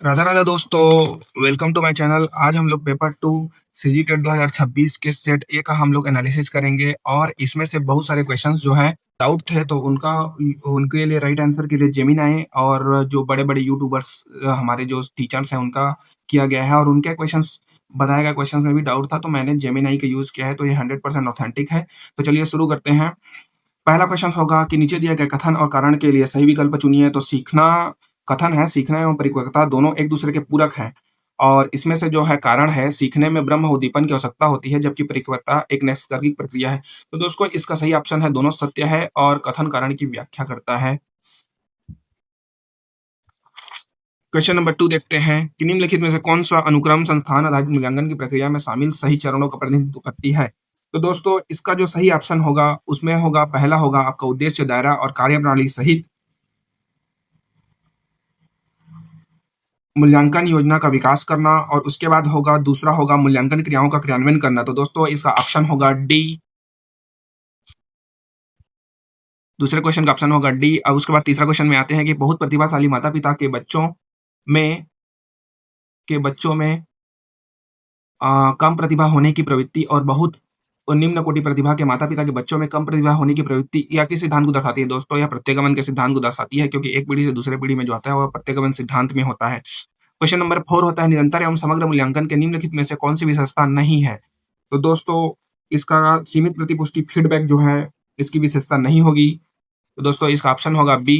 राधा राधा दोस्तों, welcome to my channel. आज हम लोग पेपर टू सीजी टेट 2026 के स्टेट ए का हम लोग एनालिसिस करेंगे और इसमें से बहुत सारे क्वेश्चंस जो है डाउट थे तो उनका उनके लिए राइट आंसर के लिए जेमिनाई और जो बड़े बड़े यूट्यूबर्स हमारे जो टीचर्स हैं उनका किया गया है और उनके क्वेश्चंस बनाए गए क्वेश्चंस में भी डाउट था तो मैंने जेमिनाई का यूज किया है। तो ये 100% ऑथेंटिक है। तो चलिए शुरू करते हैं। पहला प्रश्न होगा कि नीचे दिए गए कथन और कारण के लिए सही विकल्प चुनिए। तो सीखना कथन है, सीखना एवं परिपक्वता दोनों एक दूसरे के पूरक हैं और इसमें से जो है कारण है, सीखने में ब्रह्म उद्दीपन की आवश्यकता होती है जबकि परिपक्वता एक नैसर्गिक प्रक्रिया है। तो दोस्तों इसका सही ऑप्शन है दोनों सत्य है और कथन कारण की व्याख्या करता है। क्वेश्चन नंबर 2 देखते हैं कि निम्नलिखित में से कौन सा अनुक्रम संस्थान आधारित मूल्यांकन की प्रक्रिया में शामिल सही चरणों का प्रतिनिधित्व करती है। तो दोस्तों इसका जो सही ऑप्शन होगा उसमें होगा पहला होगा आपका उद्देश्य, दायरा और कार्यप्रणाली सहित मूल्यांकन योजना का विकास करना और उसके बाद होगा दूसरा होगा मूल्यांकन क्रियाओं का क्रियान्वयन करना। तो दोस्तों इसका ऑप्शन होगा डी। दूसरे क्वेश्चन का ऑप्शन होगा डी। अब उसके बाद तीसरा क्वेश्चन में आते हैं कि बहुत प्रतिभाशाली माता पिता के में बच्चों में कम प्रतिभा होने की प्रवृत्ति और बहुत निम्न कोटि प्रतिभा के माता पिता के बच्चों में कम प्रतिभा होने की प्रवृत्ति या किस सिद्धांत को दर्शाती है। दोस्तों यह प्रत्येगमन के सिद्धांत को दर्शाती है क्योंकि एक पीढ़ी से दूसरे पीढ़ी में जो आता है वह प्रत्येगमन सिद्धांत में होता है। क्वेश्चन नंबर 4 होता है निरंतर एवं समग्र मूल्यांकन के निम्नलिखित में से कौन सी विशेषता नहीं है। तो दोस्तों इसका सीमित प्रतिपुष्टि फीडबैक जो है इसकी विशेषता नहीं होगी। तो दोस्तों इसका ऑप्शन होगा बी।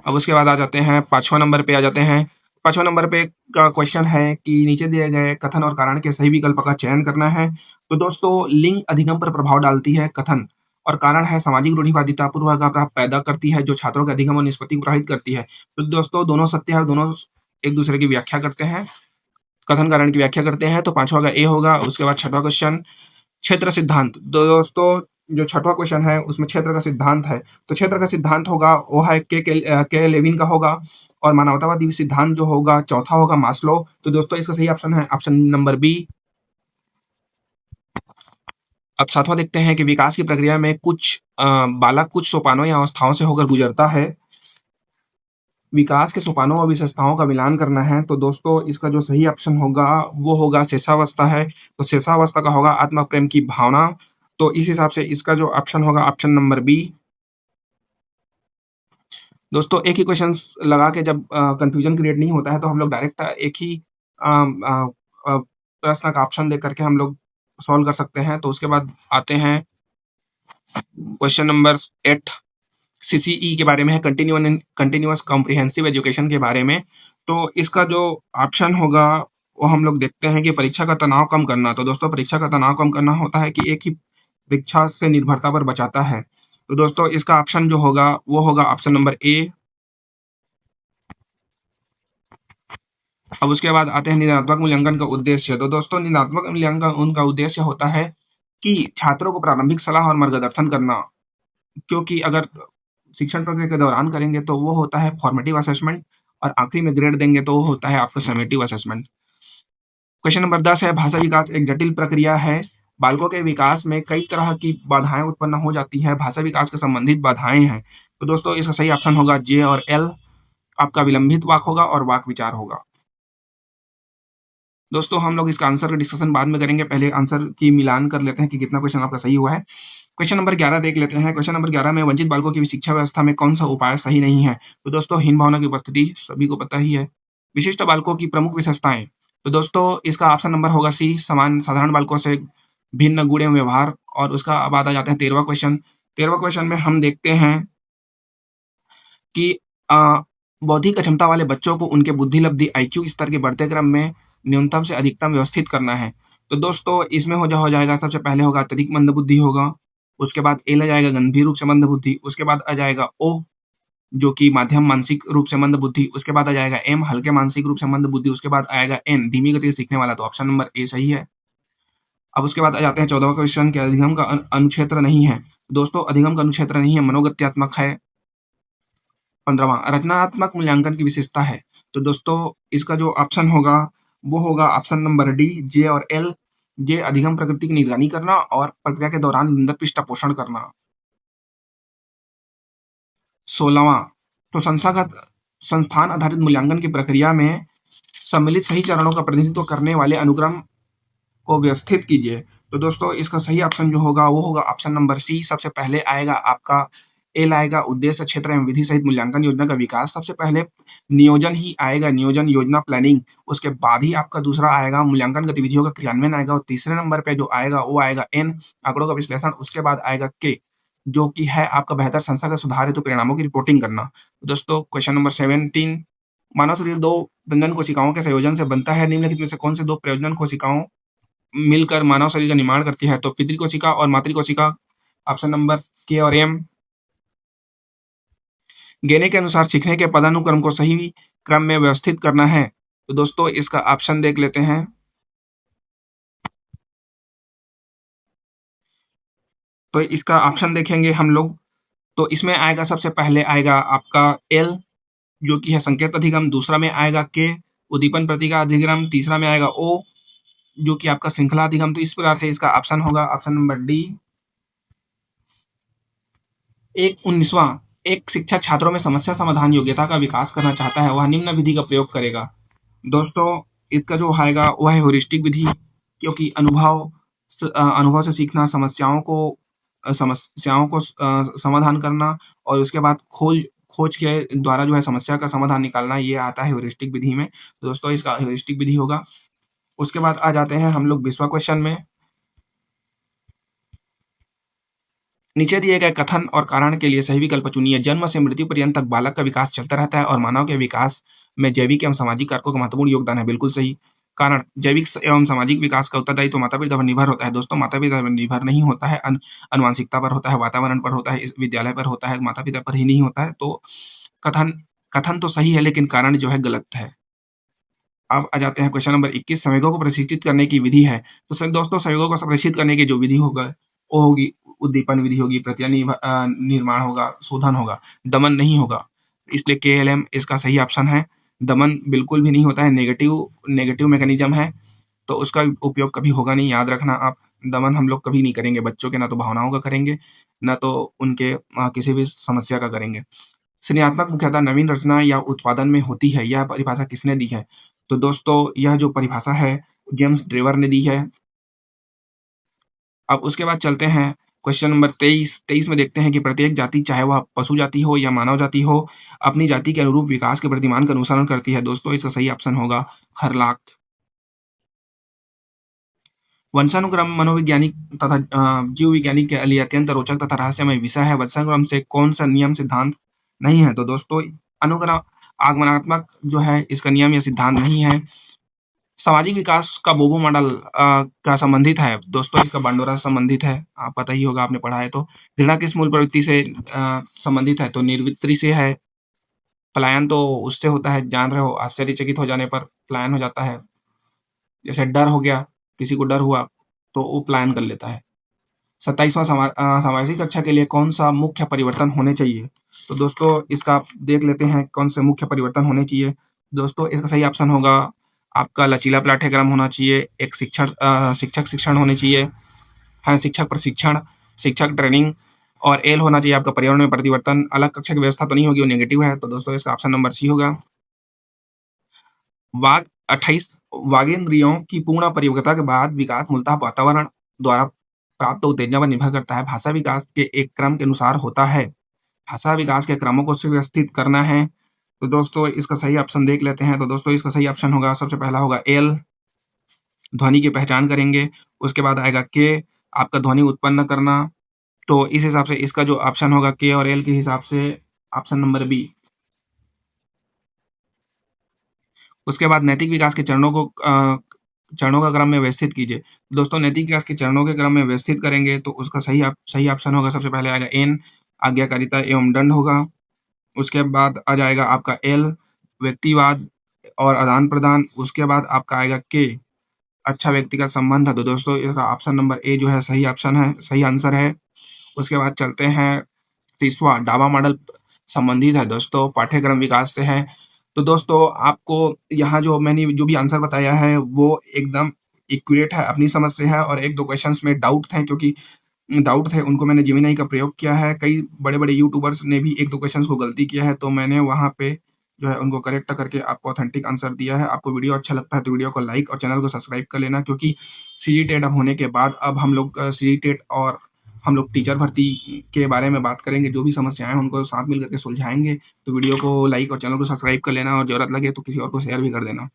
अब उसके बाद आ जाते हैं पांचवा नंबर पे आ जाते हैं। पांचवा नंबर पे का क्वेश्चन है कि नीचे दिए गए कथन और कारण के सही विकल्प का चयन करना है। तो दोस्तों लिंग अधिगम पर प्रभाव डालती है कथन और कारण है सामाजिक रूढ़िवादिता पूर्वाग्रह पैदा करती है जो छात्रों के अधिगम और निष्पत्ति को प्रभावित करती है। तो दोस्तों दोनों सत्य है, दोनों एक दूसरे की व्याख्या करते हैं, कथन कारण की व्याख्या करते हैं। तो पांचवा का ए होगा। उसके बाद छठवा क्वेश्चन क्षेत्र सिद्धांत। दोस्तों जो छठवां क्वेश्चन है उसमें क्षेत्र का सिद्धांत है। तो क्षेत्र का सिद्धांत होगा वो है के लेविन का होगा और मानवतावादी सिद्धांत जो होगा चौथा होगा मास्लो। तो दोस्तों इसका सही ऑप्शन है ऑप्शन नंबर बी। अब सातवां देखते हैं कि विकास की प्रक्रिया में बालक कुछ सोपानों या अवस्थाओं से होकर गुजरता है। विकास के सोपानों और विशेषताओं का मिलान करना है। तो दोस्तों इसका जो सही ऑप्शन होगा वो होगा शेषावस्था है। तो शेषावस्था का होगा आत्म प्रेम की भावना। तो इस हिसाब से इसका जो ऑप्शन होगा ऑप्शन नंबर बी। दोस्तों एक ही क्वेश्चन लगा के जब कंफ्यूजन क्रिएट नहीं होता है तो हम लोग डायरेक्ट एक ही प्रश्न का ऑप्शन देख करके हम लोग सॉल्व कर सकते हैं। तो उसके बाद आते हैं क्वेश्चन नंबर 8 सीसीई के बारे में है, कंटिन्यूअस कॉम्प्रिहेंसिव एजुकेशन के बारे में। तो इसका जो ऑप्शन होगा वो हम लोग देखते हैं कि परीक्षा का तनाव कम करना। तो दोस्तों परीक्षा का तनाव कम करना होता है कि एक ही परीक्षा से निर्भरता पर बचाता है। तो दोस्तों इसका ऑप्शन जो होगा वो होगा ऑप्शन नंबर ए। अब उसके बाद आते हैं निरंतरक मूल्यांकन का उद्देश्य। तो दोस्तों निरंतरक मूल्यांकन उनका उद्देश्य होता है कि छात्रों को प्रारंभिक सलाह और मार्गदर्शन करना, क्योंकि अगर शिक्षण प्रक्रिया के दौरान करेंगे तो वो होता है फॉर्मेटिव असेसमेंट और आखिरी में ग्रेड देंगे तो वो होता है आपका समेटिव असेसमेंट। क्वेश्चन नंबर 10 है भाषा विकास एक जटिल प्रक्रिया है। बालकों के विकास में कई तरह की बाधाएं उत्पन्न हो जाती है, भाषा विकास से संबंधित बाधाएं हैं। तो दोस्तों इसका सही ऑप्शन होगा जे और एल। आपका विलंबित वाक होगा और वाक विचार होगा। दोस्तों हम लोग इसका आंसर का डिस्कशन बाद में करेंगे, पहले आंसर की मिलान कर लेते हैं कि कितना क्वेश्चन आपका सही हुआ है। क्वेश्चन नंबर 11 देख लेते हैं। क्वेश्चन नंबर 11 में वंचित बालकों की शिक्षा व्यवस्था में कौन सा उपाय सही नहीं है। तो दोस्तों हीन भावना की उपस्थिति सभी को पता ही है। विशिष्ट बालकों की प्रमुख विशेषताएं। तो दोस्तों इसका ऑप्शन नंबर होगा सी, समान साधारण बालकों से भिन्न गुण एवं व्यवहार। और उसका बाद आ जाते हैं 13वां क्वेश्चन। 13वां क्वेश्चन में हम देखते हैं कि बौद्धिक क्षमता वाले बच्चों को उनके बुद्धि लब्धि आईक्यू स्तर के बढ़ते क्रम में न्यूनतम से अधिकतम व्यवस्थित करना है। तो दोस्तों इसमें हो जाएगा सबसे पहले होगा अत्यधिक मंद बुद्धि होगा। उसके बाद एल आ जाएगा गंभीर रूप से मंद बुद्धि। उसके बाद आ जाएगा ओ जो कि माध्यम मानसिक रूप से मंद बुद्धि। उसके बाद आ जाएगा एम हल्के मानसिक रूप से मंद बुद्धि। उसके बाद आएगा एन धीमी गति से सीखने वाला। तो ऑप्शन नंबर ए सही है। अब उसके बाद आ जाते हैं 14वां क्वेश्चन कि अधिगम का अनुक्षेत्र नहीं है। दोस्तों अधिगम का अनुक्षेत्र नहीं है, मनोगत्यात्मक है। 15वां रचनात्मक मूल्यांकन की विशेषता है। तो दोस्तों इसका जो ऑप्शन होगा वो होगा ऑप्शन नंबर डी, जे और एल। जे अधिगम प्रकृति की निगरानी करना और प्रक्रिया के दौरान निंदा पृष्ठ पोषण करना। 16वां, तो संस्थागत संस्थान आधारित मूल्यांकन की प्रक्रिया में सम्मिलित सही चरणों का प्रतिनिधित्व करने वाले अनुक्रम को व्यवस्थित कीजिए। तो दोस्तों इसका सही ऑप्शन जो होगा वो होगा ऑप्शन नंबर सी। सबसे पहले आएगा आपका एल आएगा, उद्देश्य क्षेत्र एवं विधि सहित मूल्यांकन योजना का विकास। सबसे पहले नियोजन ही आएगा, नियोजन योजना प्लानिंग। उसके बाद ही आपका दूसरा आएगा मूल्यांकन गतिविधियों का क्रियान्वयन आएगा, और तीसरे नंबर पे जो आएगा वो आएगा एन, आंकड़ों का विश्लेषण। उसके बाद आएगा के, जो कि है आपका बेहतर संस्थागत सुधार हेतु परिणामों की रिपोर्टिंग करना। तो दोस्तों क्वेश्चन नंबर 17, मानव शरीर 2 प्रजनन कोशिकाओं के संयोजन से बनता है, निम्नलिखित में से कौन से 2 प्रजनन कोशिकाओं मिलकर मानव शरीर का निर्माण करती है? तो पितृ कोशिका और मातृ कोशिका, ऑप्शन नंबर के और एम। गेने के अनुसार सीखने के पदानुक्रम को सही क्रम में व्यवस्थित करना है। तो दोस्तों इसका ऑप्शन देख लेते हैं। तो इसका ऑप्शन देखेंगे हम लोग, तो इसमें आएगा सबसे पहले आएगा आपका एल, जो कि है संकेत अधिगम। दूसरा में आएगा के, उद्दीपन प्रतिक्रिया अधिगम। तीसरा में आएगा ओ, जो कि आपका श्रृंखला अधिगम। तो इस प्रकार से इसका ऑप्शन होगा ऑप्शन नंबर डी। 19वां, एक शिक्षक छात्रों में समस्या समाधान योग्यता का विकास करना चाहता है, वह निम्न विधि का प्रयोग करेगा। दोस्तों इसका जो आएगा वह है ह्यूरिस्टिक विधि, क्योंकि अनुभव से सीखना, समस्याओं को समाधान करना, और उसके बाद खोज के द्वारा जो है समस्या का समाधान निकालना, ये आता है ह्यूरिस्टिक विधि में। तो दोस्तों इसका ह्यूरिस्टिक विधि होगा। उसके बाद आ जाते हैं हम लोग 20वां क्वेश्चन में। नीचे दिए गए कथन और कारण के लिए सही विकल्प चुनिए। जन्म से मृत्यु पर्यंत तक बालक का विकास चलता रहता है और मानव के विकास में जैविक एवं सामाजिक कारकों का महत्वपूर्ण योगदान है। बिल्कुल सही। कारण, जैविक एवं सामाजिक विकास का उत्तरदायित्व माता पिता पर निर्भर होता है। दोस्तों माता पिता पर निर्भर नहीं होता है, अनुवांशिकता पर होता है, वातावरण पर होता है, इस विद्यालय पर होता है, माता पिता पर ही नहीं होता है। तो कथन कथन तो सही है, लेकिन कारण जो है गलत है। अब आ जाते हैं क्वेश्चन नंबर 21, संवेगों को प्रशिक्षित करने की विधि है। तो दोस्तों संवेगों को प्रशिक्षित करने की जो विधि होगा वो होगी उद्दीपन विधि होगी, निर्माण होगा, शोधन होगा, दमन नहीं होगा। इसलिए केएलएम इसका सही ऑप्शन है। दमन बिल्कुल भी नहीं होता है, नेगेटिव मैकेनिज्म है, तो उसका उपयोग कभी होगा नहीं, याद रखना आप। दमन हम लोग कभी नहीं करेंगे बच्चों के, ना तो भावनाओं का करेंगे, ना तो उनके किसी भी समस्या का करेंगे। सृजनात्मक मुख्यतः नवीन रचना या उत्पादन में होती है, यह परिभाषा किसने दी है? तो दोस्तों यह जो परिभाषा है जेम्स ड्रेवर ने दी है। अब उसके बाद चलते हैं क्वेश्चन नंबर 23 में देखते हैं कि प्रत्येक जाति, चाहे वह पशु जाति हो या मानव जाति हो, अपनी जाति के अनुरूप विकास के प्रतिमान का अनुसरण करती है। दोस्तों इसका सही ऑप्शन होगा हरलाख। वंशानुक्रम मनोवैज्ञानिक तथा जीव वैज्ञानिक के लिए अत्यंत रोचक तथा रहस्यमय विषय है। वंशानुक्रम से कौन सा नियम सिद्धांत नहीं है? तो दोस्तों अनुक्रम आगमनात्मक जो है इसका नियम या सिद्धांत नहीं है। सामाजिक विकास का बोबो मॉडल का संबंधित है। दोस्तों इसका बांडोरा संबंधित है, आप पता ही होगा, आपने पढ़ा है। तो घृणा किस मूल प्रवृत्ति से संबंधित है? तो निर्वृत्ति से है। पलायन तो उससे होता है, जान रहे हो, आश्चर्यचकित हो जाने पर पलायन हो जाता है। जैसे डर हो गया, किसी को डर हुआ तो वो पलायन कर लेता है। 27वां सामाजिक कक्षा के लिए कौन सा मुख्य परिवर्तन होने चाहिए? तो दोस्तों इसका आप देख लेते हैं कौन से मुख्य परिवर्तन होने चाहिए। दोस्तों इसका सही ऑप्शन होगा आपका लचीला पाठ्यक्रम होना चाहिए, एक शिक्षक शिक्षण होने चाहिए, हाँ शिक्षक प्रशिक्षण, शिक्षक ट्रेनिंग, और एल होना चाहिए आपका पर्यावरण में परिवर्तन। अलग कक्षा की व्यवस्था तो नहीं होगी, वो नेगेटिव है। तो दोस्तों इसका ऑप्शन नंबर सी होगा। वाग 28 वागेंद्रियों की पूर्ण परिपक्वता के बाद विकास मूलतः वातावरण द्वारा प्राप्त उत्तेजना पर निर्भर करता है। भाषा विकास के एक क्रम के अनुसार होता है। भाषा विकास के क्रमों को सुव्यवस्थित करना है। तो दोस्तों इसका सही ऑप्शन देख लेते हैं। तो दोस्तों इसका सही ऑप्शन होगा, सबसे पहला होगा एल, ध्वनि की पहचान करेंगे। उसके बाद आएगा के, आपका ध्वनि उत्पन्न करना। तो इस हिसाब से इसका जो ऑप्शन होगा के और एल के हिसाब से ऑप्शन नंबर बी। उसके बाद नैतिक विकास के चरणों का क्रम में व्यवस्थित कीजिए। दोस्तों नैतिक विकास के चरणों के क्रम में व्यवस्थित करेंगे तो उसका सही ऑप्शन होगा, सबसे पहले आएगा एन, आज्ञाकारिता एवं दंड होगा। उसके बाद आ जाएगा आपका एल, व्यक्तिवाद और आदान प्रदान। उसके बाद आपका आएगा के, अच्छा व्यक्तिगत संबंध है। तो दोस्तों इसका ऑप्शन नंबर ए जो है सही ऑप्शन है, सही आंसर है। उसके बाद चलते हैं 30वां, डाबा मॉडल संबंधित है दोस्तों, पाठ्यक्रम विकास से है। तो दोस्तों आपको यहाँ जो मैंने जो भी आंसर बताया है वो एकदम एक्यूरेट है, अपनी समझ से है, और एक दो क्वेश्चंस में डाउट थे, क्योंकि डाउट थे उनको मैंने जेमिनी का प्रयोग किया है। कई बड़े-बड़े यूट्यूबर्स ने भी 1-2 क्वेश्चंस को गलती किया है, तो मैंने वहाँ पे जो है उनको करेक्ट करके आपको ऑथेंटिक आंसर दिया है। आपको वीडियो अच्छा लगता है तो वीडियो को लाइक और चैनल को सब्सक्राइब कर लेना, क्योंकि सीजीटेट अब होने के बाद अब हम लोग सीजीटेट और हम लोग टीचर भर्ती के बारे में बात करेंगे। जो भी समस्याएँ हैं उनको साथ मिल कर के सुलझाएँगे। तो वीडियो को लाइक और चैनल को सब्सक्राइब कर लेना और ज़रूरत लगे तो किसी और को शेयर भी कर देना।